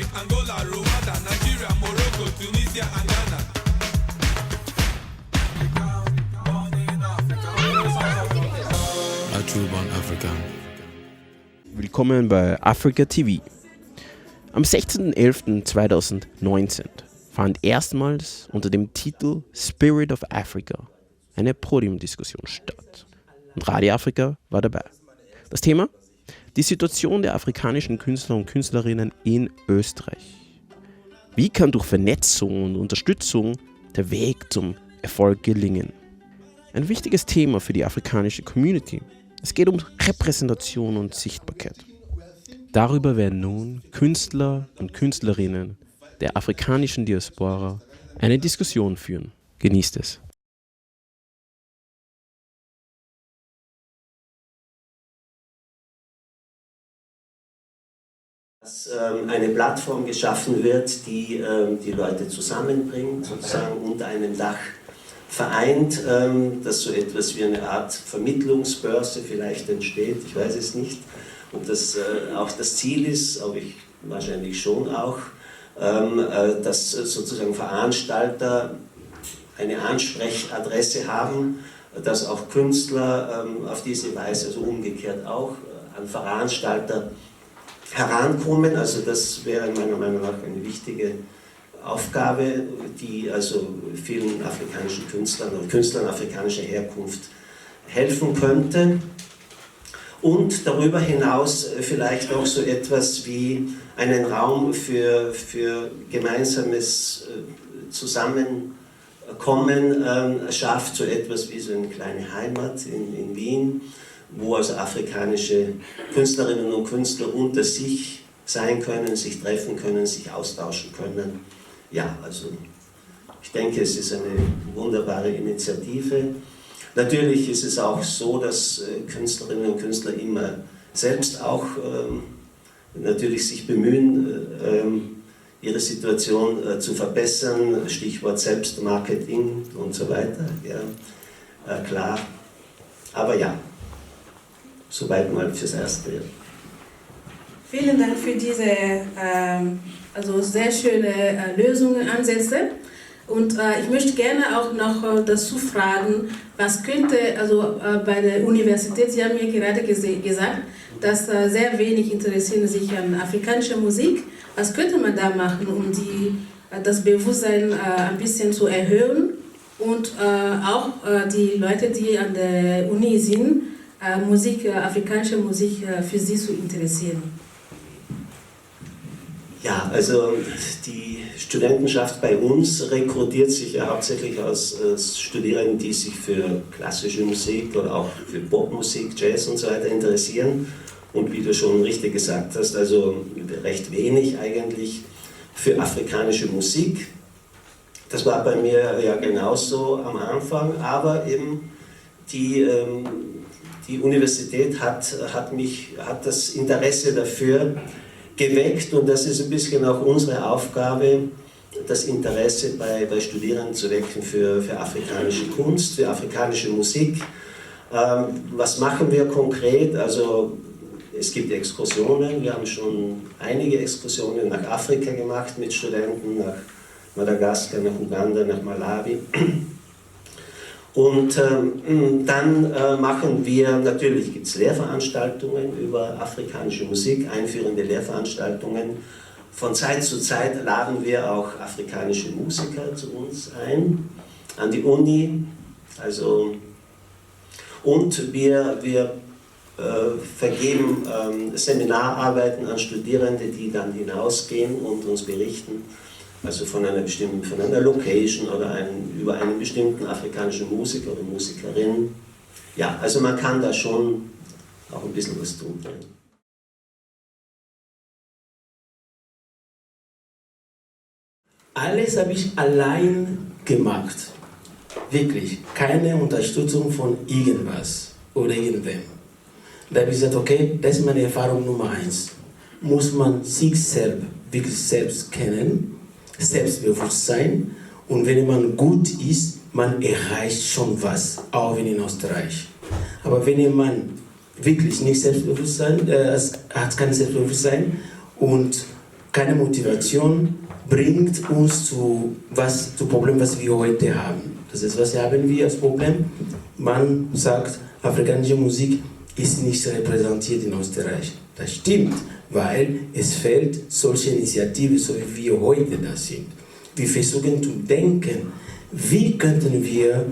Angola, Rwanda, Nigeria, Morocco, Tunisia and Ghana. A true born African. Willkommen bei Afrika TV. Am 16.11.2019 fand erstmals unter dem Titel Spirit of Africa eine Podiumdiskussion statt. Und Radio Afrika war dabei. Das Thema? Die Situation der afrikanischen Künstler und Künstlerinnen in Österreich. Wie kann durch Vernetzung und Unterstützung der Weg zum Erfolg gelingen? Ein wichtiges Thema für die afrikanische Community. Es geht um Repräsentation und Sichtbarkeit. Darüber werden nun Künstler und Künstlerinnen der afrikanischen Diaspora eine Diskussion führen. Genießt es. Dass eine Plattform geschaffen wird, die die Leute zusammenbringt, sozusagen unter einem Dach vereint, dass so etwas wie eine Art Vermittlungsbörse vielleicht entsteht, ich weiß es nicht, ob das auch das Ziel ist, aber ich wahrscheinlich schon auch, dass sozusagen Veranstalter eine Ansprechadresse haben, dass auch Künstler auf diese Weise, also umgekehrt auch, an Veranstalter herankommen. Also das wäre meiner Meinung nach eine wichtige Aufgabe, die also vielen afrikanischen Künstlern und Künstlern afrikanischer Herkunft helfen könnte. Und darüber hinaus vielleicht auch so etwas wie einen Raum für gemeinsames Zusammenkommen schafft, so etwas wie so eine kleine Heimat in Wien, wo also afrikanische Künstlerinnen und Künstler unter sich sein können, sich treffen können, sich austauschen können. Ja, also ich denke, es ist eine wunderbare Initiative. Natürlich ist es auch so, dass Künstlerinnen und Künstler immer selbst auch natürlich sich bemühen, ihre Situation zu verbessern, Stichwort Selbstmarketing und so weiter, ja, klar. Aber ja, soweit mal fürs Erste. Ja. Vielen Dank für diese also sehr schöne Lösungen, Ansätze. Und ich möchte gerne auch noch dazu fragen, was könnte, also bei der Universität, Sie haben mir gerade gesagt, dass sehr wenig interessieren sich an afrikanischer Musik. Was könnte man da machen, um das Bewusstsein ein bisschen zu erhöhen und auch die Leute, die an der Uni sind, afrikanische Musik für sie zu interessieren? Ja, also die Studentenschaft bei uns rekrutiert sich ja hauptsächlich aus Studierenden, die sich für klassische Musik oder auch für Popmusik, Jazz und so weiter interessieren. Und wie du schon richtig gesagt hast, also recht wenig eigentlich für afrikanische Musik. Das war bei mir ja genauso am Anfang, aber eben die Universität hat das Interesse dafür geweckt und das ist ein bisschen auch unsere Aufgabe, das Interesse bei Studierenden zu wecken für afrikanische Kunst, für afrikanische Musik. Was machen wir konkret? Also es gibt Exkursionen, wir haben schon einige Exkursionen nach Afrika gemacht mit Studenten, nach Madagaskar, nach Uganda, nach Malawi. Und dann machen wir, natürlich gibt es Lehrveranstaltungen über afrikanische Musik, einführende Lehrveranstaltungen. Von Zeit zu Zeit laden wir auch afrikanische Musiker zu uns ein, an die Uni. Also, und wir vergeben Seminararbeiten an Studierende, die dann hinausgehen und uns berichten. Also von einer Location oder über einen bestimmten afrikanischen Musiker oder Musikerin. Ja, also man kann da schon auch ein bisschen was tun. Alles habe ich allein gemacht. Wirklich. Keine Unterstützung von irgendwas oder irgendwem. Da habe ich gesagt, okay, das ist meine Erfahrung Nummer 1. Muss man sich wirklich selbst kennen, Selbstbewusstsein, und wenn man gut ist, man erreicht schon was, auch wenn in Österreich. Aber wenn man wirklich nicht Selbstbewusstsein, hat kein Selbstbewusstsein und keine Motivation bringt uns zu Problem, was wir heute haben. Das ist, was haben wir als Problem? Man sagt, afrikanische Musik ist nicht repräsentiert in Österreich. Das stimmt, weil es fehlt solche Initiativen, so wie wir heute das sind. Wir versuchen zu denken, wie könnten wir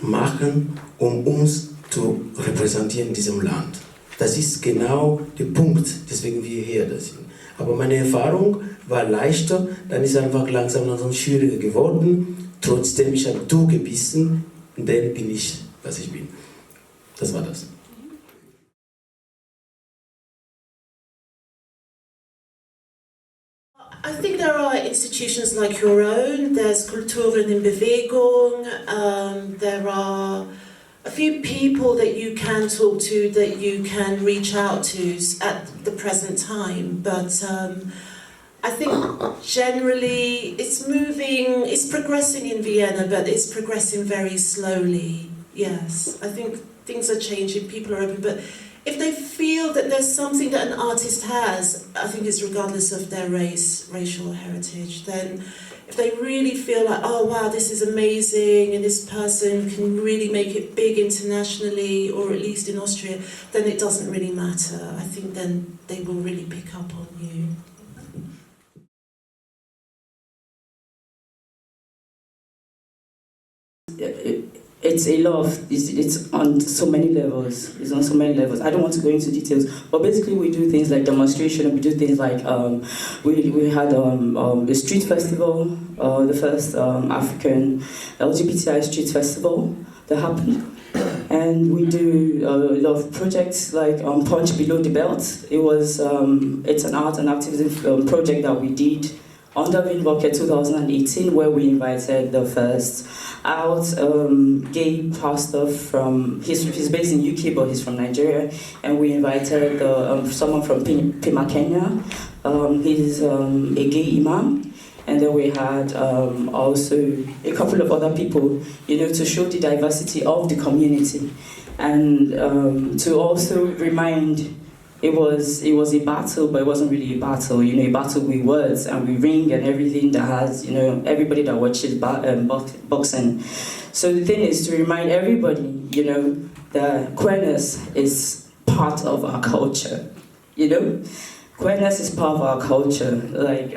machen, um uns zu repräsentieren in diesem Land. Das ist genau der Punkt, deswegen wir hier da sind. Aber meine Erfahrung war leichter, dann ist einfach langsam schwieriger geworden. Trotzdem, ich habe durchgebissen und dann bin ich, was ich bin. Das war das. I think there are institutions like your own. There's Kulturen in Bewegung. There are a few people that you can talk to, that you can reach out to at the present time. But I think generally it's moving, it's progressing in Vienna, but it's progressing very slowly. Yes, I think things are changing, people are open, but if they feel that there's something that an artist has, I think it's regardless of their race, racial heritage, then if they really feel like, oh wow, this is amazing and this person can really make it big internationally, or at least in Austria, then it doesn't really matter. I think then they will really pick up on you. It's a lot. It's on so many levels. It's on so many levels. I don't want to go into details, but basically we do things like demonstration. We do things like we had a street festival, the first African LGBTI street festival that happened, and we do a lot of projects like Punch Below the Belt. It was it's an art and activism project that we did under Winvoke 2018, where we invited the first out gay pastor from, he's based in UK, but he's from Nigeria, and we invited someone from Pima, Kenya. He's a gay imam, and then we had also a couple of other people, to show the diversity of the community, and to also remind. It was a battle, but it wasn't really a battle. A battle with words and with ring and everything that has, everybody that watches boxing. So the thing is to remind everybody, that queerness is part of our culture. Queerness is part of our culture. Like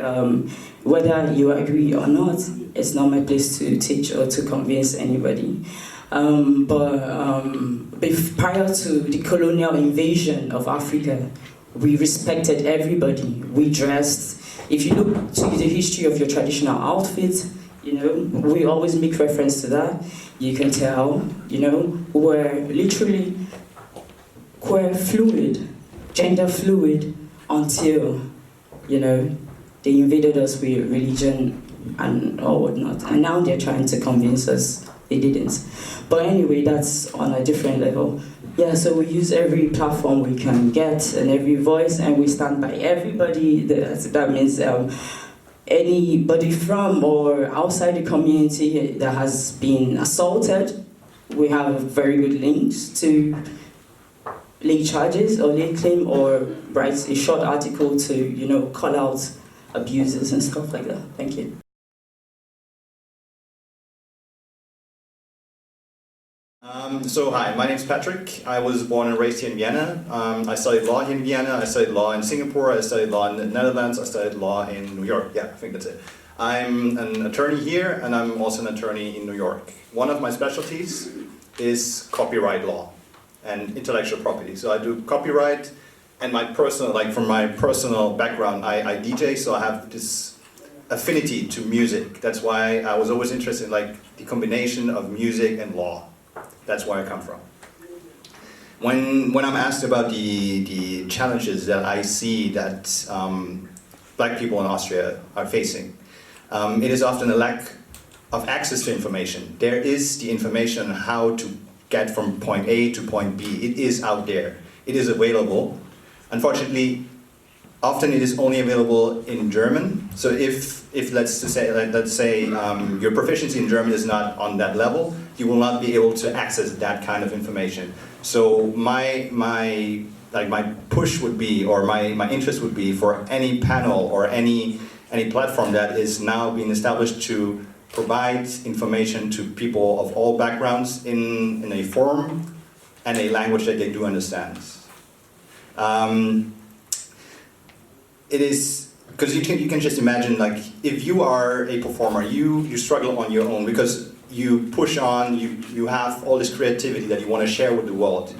whether you agree or not, it's not my place to teach or to convince anybody. Prior to the colonial invasion of Africa, we respected everybody. We dressed. If you look to the history of your traditional outfits, we always make reference to that. You can tell, we're literally queer fluid, gender fluid, until, they invaded us with religion and or whatnot. And now they're trying to convince us they didn't. But anyway, that's on a different level. Yeah, so we use every platform we can get and every voice, and we stand by everybody. That means anybody from or outside the community that has been assaulted. We have very good links to lay charges or lay claim, or write a short article to call out abuses and stuff like that. Thank you. Hi, my name's Patrick. I was born and raised here in Vienna. I studied law here in Vienna, I studied law in Singapore, I studied law in the Netherlands, I studied law in New York. Yeah, I think that's it. I'm an attorney here, and I'm also an attorney in New York. One of my specialties is copyright law and intellectual property. So I do copyright, and from my personal background, I DJ, so I have this affinity to music. That's why I was always interested in the combination of music and law. That's where I come from. When I'm asked about the challenges that I see that black people in Austria are facing, it is often a lack of access to information. There is the information on how to get from point A to point B. It is out there. It is available. Unfortunately, often it is only available in German. So if let's say your proficiency in German is not on that level, you will not be able to access that kind of information. So my like my push would be, or my interest would be for any panel or any platform that is now being established to provide information to people of all backgrounds in a form and a language that they do understand. It is, because you can just imagine, like, if you are a performer, you struggle on your own because you push on, you have all this creativity that you want to share with the world.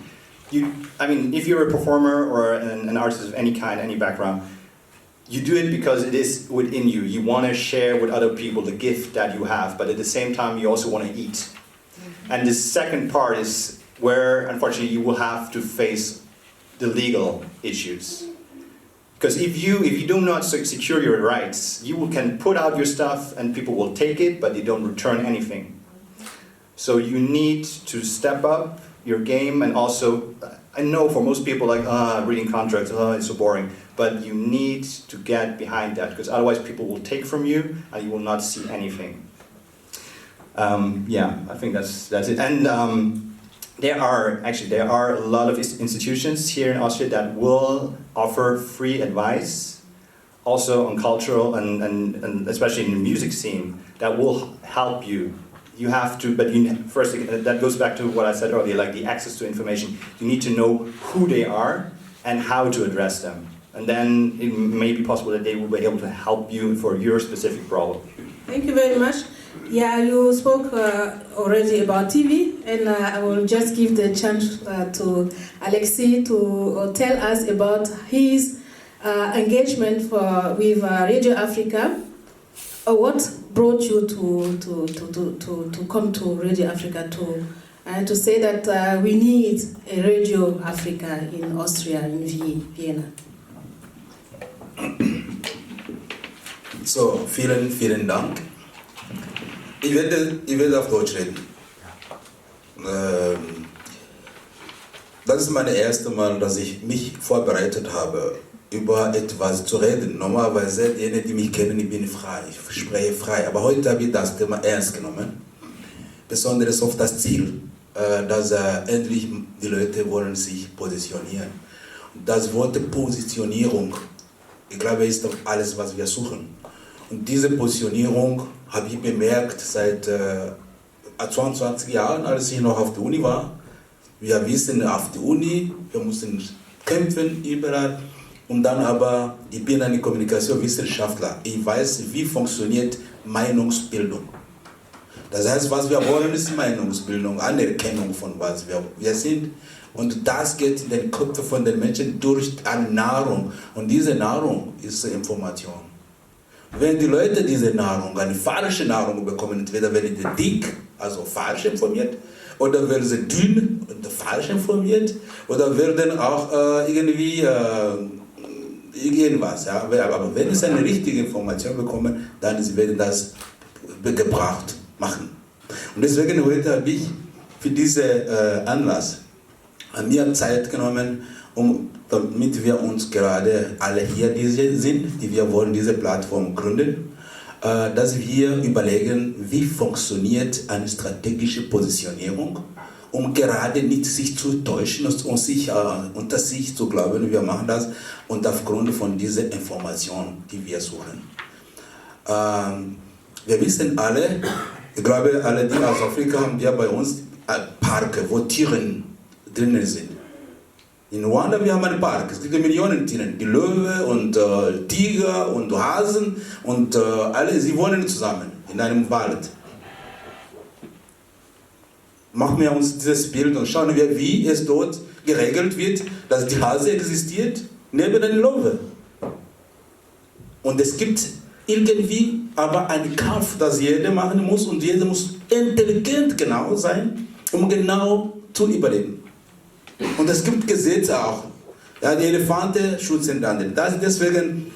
I mean, if you're a performer or an artist of any kind, any background, you do it because it is within you. You want to share with other people the gift that you have, but at the same time, you also want to eat. And the second part is where, unfortunately, you will have to face the legal issues. Because if you do not secure your rights, you can put out your stuff and people will take it, but they don't return anything. So you need to step up your game, and also, I know for most people, like, reading contracts, it's so boring, but you need to get behind that, because otherwise people will take from you and you will not see anything. Yeah, I think that's it. And there are a lot of institutions here in Austria that will offer free advice, also on cultural and especially in the music scene, that will help you. You have to, but first, that goes back to what I said earlier, like the access to information. You need to know who they are and how to address them. And then it may be possible that they will be able to help you for your specific problem. Thank you very much. Yeah, you spoke already about TV, and I will just give the chance to Alexis to tell us about his engagement with Radio Africa. What brought you to come to Radio Africa to say that we need a Radio Africa in Austria, in Vienna? So, vielen Dank. Ich werde auf Deutsch reden. Das ist mein erstes Mal, dass ich mich vorbereitet habe, über etwas zu reden. Normalerweise, diejenigen, die mich kennen, ich bin frei, ich spreche frei. Aber heute habe ich das Thema ernst genommen. Besonders auf das Ziel, dass endlich die Leute wollen sich positionieren. Das Wort Positionierung, ich glaube, ist doch alles, was wir suchen. Und diese Positionierung habe ich bemerkt seit 22 Jahren, als ich noch auf der Uni war. Wir wissen, auf der Uni, wir mussten kämpfen überall. Und dann aber, ich bin ein Kommunikationswissenschaftler. Ich weiß, wie funktioniert Meinungsbildung. Das heißt, was wir wollen, ist Meinungsbildung, Anerkennung von was wir sind. Und das geht in den Köpfen von den Menschen durch eine Nahrung. Und diese Nahrung ist Information. Wenn die Leute diese Nahrung, eine falsche Nahrung bekommen, entweder werden sie dick, also falsch informiert, oder werden sie dünn und falsch informiert, oder werden auch irgendwie irgendwas. Ja? Aber wenn sie eine richtige Information bekommen, dann werden das gebracht machen. Und deswegen heute habe ich für diesen Anlass an mir Zeit genommen, damit wir uns gerade alle hier sind, die wir wollen diese Plattform gründen, dass wir überlegen, wie funktioniert eine strategische Positionierung, um gerade nicht sich zu täuschen und sich unter sich zu glauben, wir machen das und aufgrund von dieser Information, die wir suchen. Wir wissen alle, ich glaube, alle, die aus Afrika haben wir bei uns Parke, wo Tiere drinnen sind. In Ruanda wir haben einen Park, es gibt Millionen Tiere, die Löwe und Tiger und Hasen und alle, sie wohnen zusammen in einem Wald. Machen wir uns dieses Bild und schauen wir, wie es dort geregelt wird, dass die Hase existiert neben den Löwe. Und es gibt irgendwie aber einen Kampf, das jeder machen muss und jeder muss intelligent genau sein, um genau zu überleben. Und es gibt Gesetze auch. Ja, die Elefanten schützen die anderen. Deswegen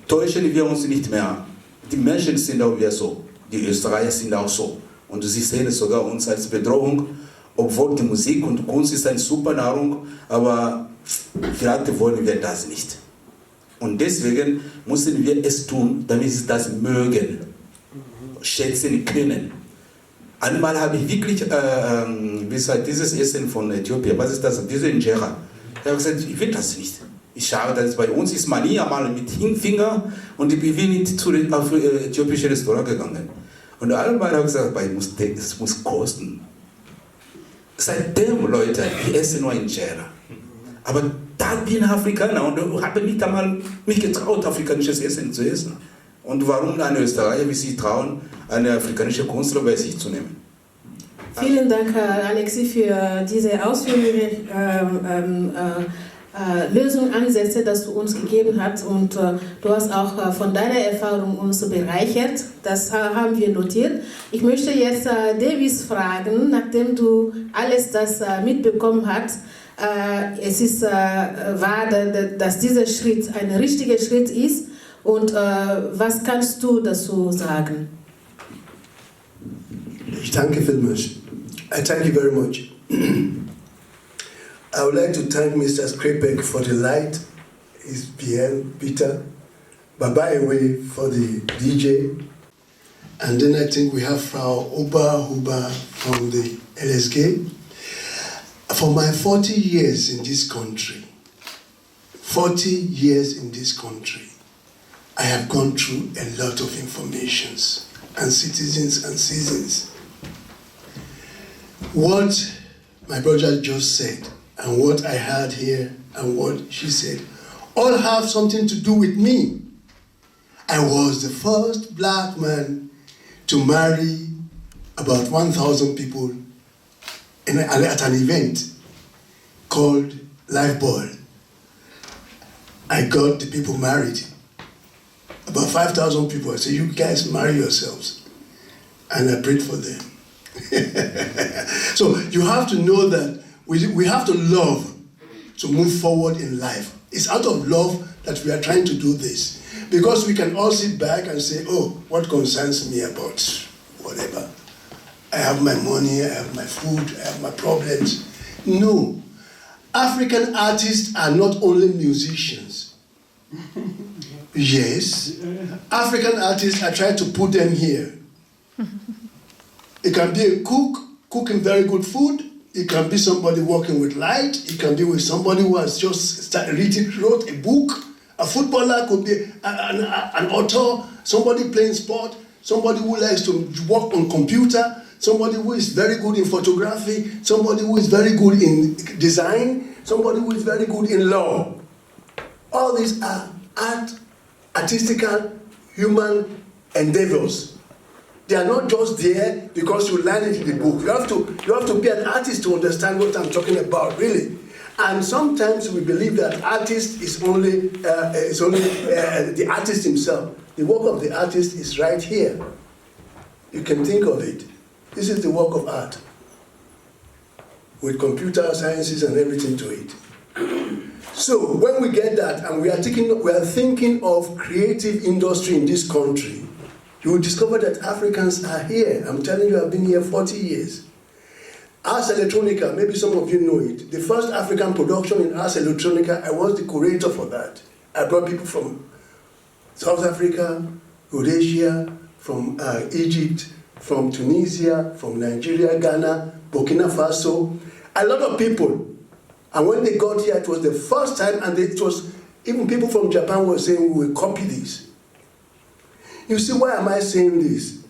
täuschen wir uns nicht mehr. Die Menschen sind auch wieder so. Die Österreicher sind auch so. Und sie sehen es sogar uns als Bedrohung, obwohl die Musik und Kunst ist eine super Nahrung, aber vielleicht wollen wir das nicht. Und deswegen müssen wir es tun, damit sie das mögen, schätzen können. Einmal habe ich wirklich, dieses Essen von Äthiopien, was ist das? Diese Injera. Ich habe gesagt, ich will das nicht. Ich schaue, dass bei uns ist Mani einmal mit Finger und ich bin nicht zu den äthiopischen Restaurant gegangen. Und alle haben gesagt, es muss kosten. Seitdem, Leute, ich esse nur Injera. Aber da bin ich Afrikaner und habe nicht einmal mich getraut, afrikanisches Essen zu essen. Und warum eine Österreicher wie Sie trauen, eine afrikanische Künstler bei sich zu nehmen? Vielen Dank, Alexi, für diese ausführlichen Lösungsansätze, dass du uns gegeben hast. Und du hast auch von deiner Erfahrung uns bereichert. Das haben wir notiert. Ich möchte jetzt Davis fragen, nachdem du alles das mitbekommen hast. Es ist wahr, dass dieser Schritt ein richtiger Schritt ist. Und was kannst du dazu sagen? Ich danke vielmals. I thank you very much. I would like to thank Mr. Skripek for the light, his PM, Peter, Baba Ewe for the DJ, and then I think we have Frau Huber from the LSG. For my 40 years in this country, 40 years in this country, I have gone through a lot of informations and citizens and seasons. What my brother just said and what I heard here and what she said all have something to do with me. I was the first black man to marry about 1,000 people at an event called Life Ball. I got the people married. About 5,000 people. I said, you guys marry yourselves. And I prayed for them. So you have to know that we have to love to move forward in life. It's out of love that we are trying to do this. Because we can all sit back and say, oh, what concerns me about whatever? I have my money, I have my food, I have my problems. No. African artists are not only musicians. Yes. African artists, I try to put them here. It can be a cook, cooking very good food. It can be somebody working with light. It can be with somebody who has just wrote a book. A footballer could be an author, somebody playing sport, somebody who likes to work on computer, somebody who is very good in photography, somebody who is very good in design, somebody who is very good in law. All these are artistical, human endeavors. They are not just there because you learn it in the book. You have to be an artist to understand what I'm talking about, really. And sometimes we believe that artist is only the artist himself. The work of the artist is right here. You can think of it. This is the work of art, with computer sciences and everything to it. So when we get that, and we are thinking of creative industry in this country, you will discover that Africans are here. I'm telling you, I've been here 40 years. Ars Electronica, maybe some of you know it. The first African production in Ars Electronica, I was the curator for that. I brought people from South Africa, Rhodesia, from Egypt, from Tunisia, from Nigeria, Ghana, Burkina Faso, a lot of people. And when they got here, it was the first time, and it was even people from Japan were saying, we will copy this. You see, why am I saying this?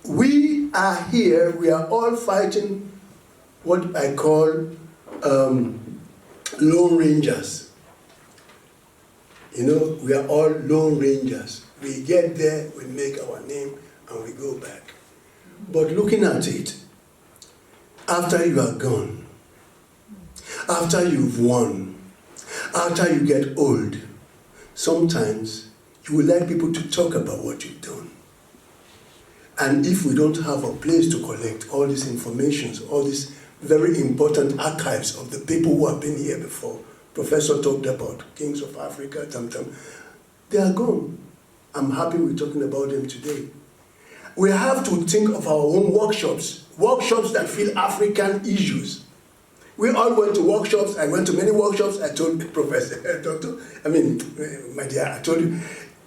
We are here, we are all fighting what I call lone rangers. You know, we are all lone rangers. We get there, we make our name, and we go back. But looking at it, after you are gone, after you've won, after you get old, sometimes you would like people to talk about what you've done. And if we don't have a place to collect all these informations, all these very important archives of the people who have been here before, Professor talked about Kings of Africa, they are gone. I'm happy we're talking about them today. We have to think of our own workshops that feel African issues. We all went to workshops. I went to many workshops. I told my dear, I told you,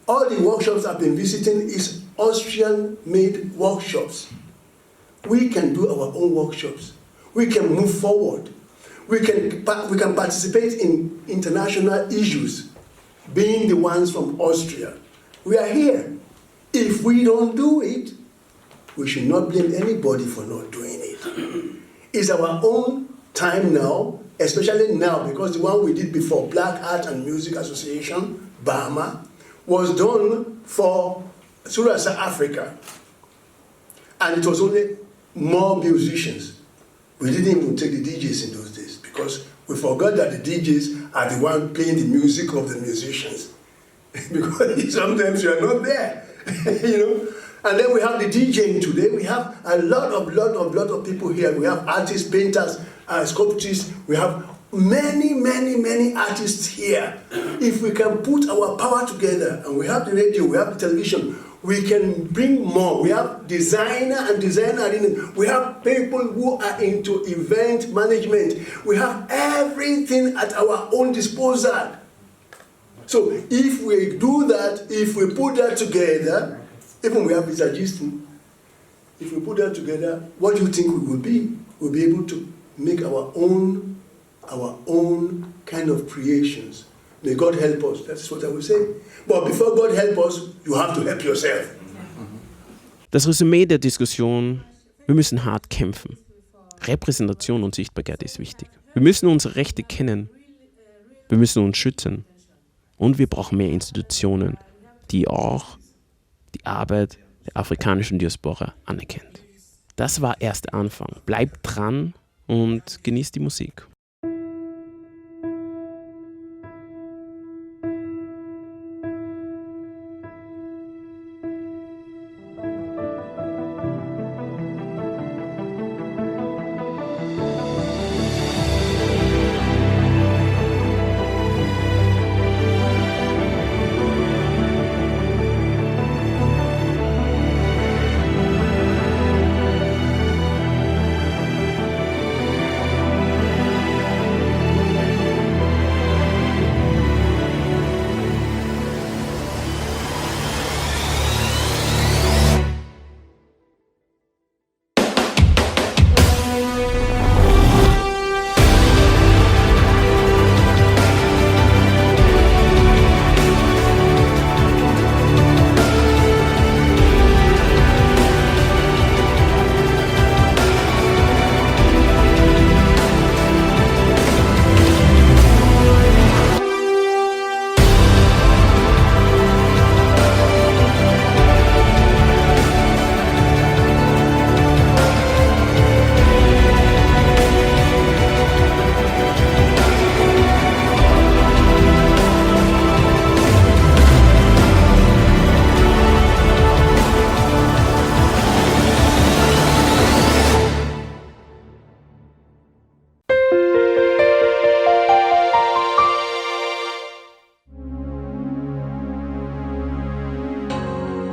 all the workshops I've been visiting is Austrian-made workshops. We can do our own workshops. We can move forward. We can participate in international issues, being the ones from Austria. We are here. If we don't do it, we should not blame anybody for not doing it. It's our own time now, especially now, because the one we did before, Black Art and Music Association, BAMA, was done for Surasa Africa. And it was only more musicians. We didn't even take the DJs in those days because we forgot that the DJs are the one playing the music of the musicians. Because sometimes you are not there, you know. And then we have the DJing today. We have a lot of people here. We have artists, painters, sculptors. We have many artists here. If we can put our power together, and we have the radio, we have the television, we can bring more. We have designer. We have people who are into event management. We have everything at our own disposal. So if we do that, if we put that together, even we have Mr. Giston, if we put that together, what do you think we will be? We'll be able to make our own kind of creations. May God help us. That's what I will say. But before God help us, you have to help yourself. Das Resümee der Diskussion: Wir müssen hart kämpfen. Repräsentation und Sichtbarkeit ist wichtig. Wir müssen unsere Rechte kennen. Wir müssen uns schützen. Und wir brauchen mehr Institutionen, die auch die Arbeit der afrikanischen Diaspora anerkennt. Das war erst der Anfang. Bleibt dran und genießt die Musik.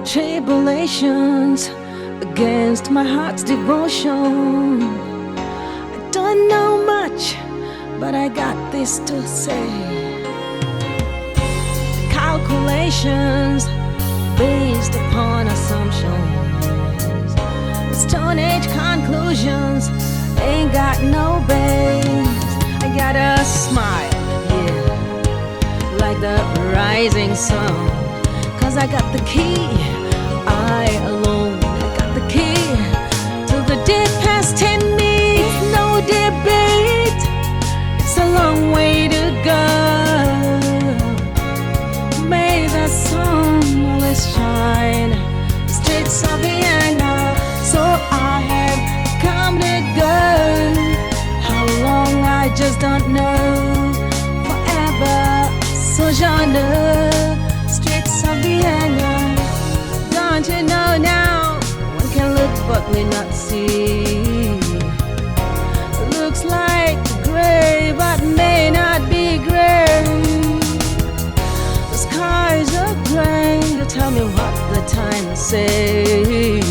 Tribulations against my heart's devotion. I don't know much, but I got this to say. Calculations based upon assumptions. Stone Age conclusions ain't got no base. I gotta smile, yeah, like the rising sun. 'Cause I got the key, I alone, I got the key to the deep past in me. It's no debate, it's a long way to go. May the sun always shine, streets of Vienna, so I have come to go. How long I just don't know, forever sojourner. Streets of Vienna, don't you know now? One can look but may not see. It looks like grey but may not be grey. The skies are grey to tell me what the time says.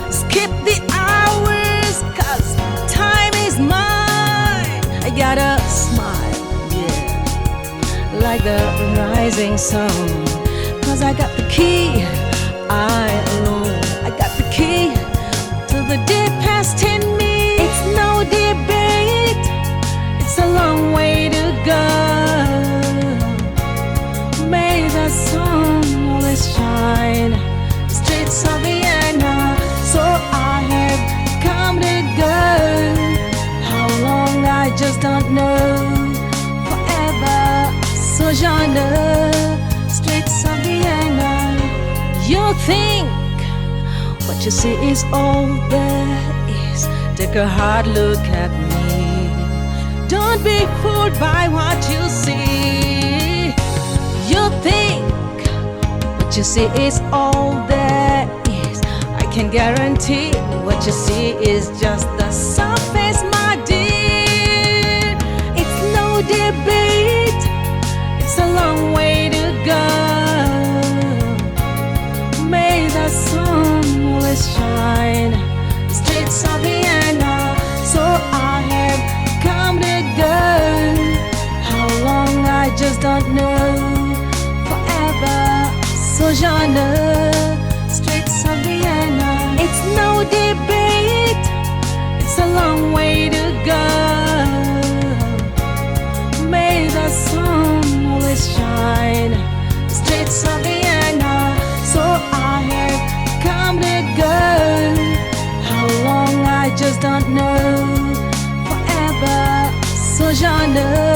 Skip the hours 'cause time is mine. I gotta smile, yeah, like the rising sun. 'Cause I got the key, I alone, I got the key to the deep past in me. It's no debate, sojourner, streets of Vienna. You think what you see is all there is. Take a hard look at me. Don't be fooled by what you see. You think what you see is all there is. I can guarantee what you see is just the surface, my dear. It's no debate, it's a long way to go. May the sun always shine, streets of Vienna. So I have come to go. How long I just don't know. Forever sojourner, streets of Vienna. It's no debate, it's a long way to go. May the sun always shine, streets of Vienna. So I have come to go. How long I just don't know. Forever sojourner.